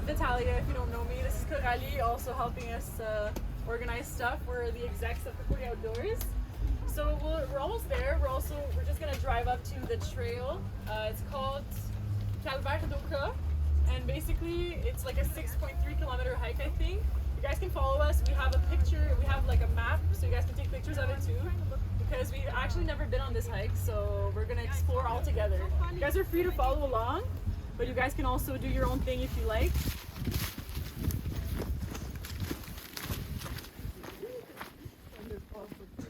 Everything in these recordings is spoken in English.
Vitalia, if you don't know me. This is Coralie, also helping us organize stuff. We're the execs of Concordia Outdoors. So we're almost there. We're just gonna drive up to the trail. It's called Calvaire d'Oka, and basically it's like a 6.3 kilometer hike, I think. You guys can follow us. We have a picture. We have like a map, so you guys can take pictures of it too. Because we've actually never been on this hike, so we're gonna explore all together. You guys are free to follow along, but you guys can also do your own thing if you like.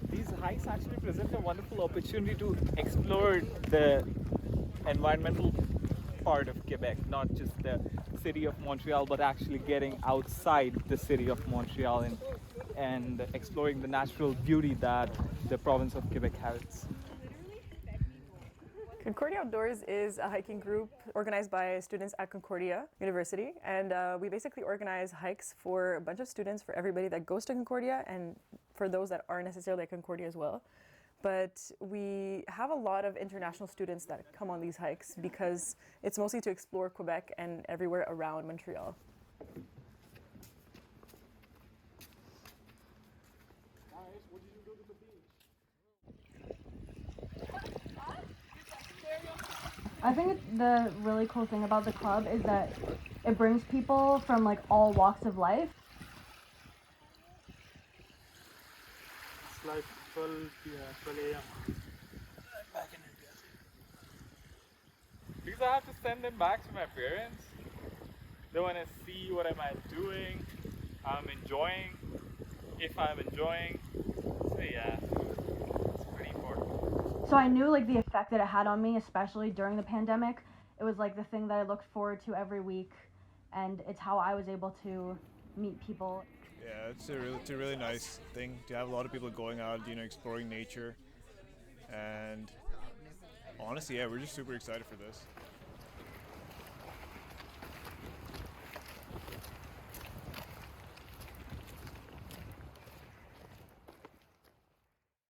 These hikes actually present a wonderful opportunity to explore the environmental part of Quebec, not just the city of Montreal, but actually getting outside the city of Montreal and exploring the natural beauty that the province of Quebec has. Concordia Outdoors is a hiking group organized by students at Concordia University, and we basically organize hikes for a bunch of students, for everybody that goes to Concordia and for those that aren't necessarily at Concordia as well. But we have a lot of international students that come on these hikes because it's mostly to explore Quebec and everywhere around Montreal. I think the really cool thing about the club is that it brings people from like all walks of life. It's like 12 a.m. Back in India. Because I have to send them back to my parents. They want to see what am I doing, how I'm enjoying, if I'm enjoying. So yeah, it's pretty important. So I knew like the effect that it had on me, especially during the pandemic. It was like the thing that I looked forward to every week, and it's how I was able to meet people. Yeah, it's a really nice thing to have a lot of people going out, exploring nature. And honestly, yeah, we're just super excited for this.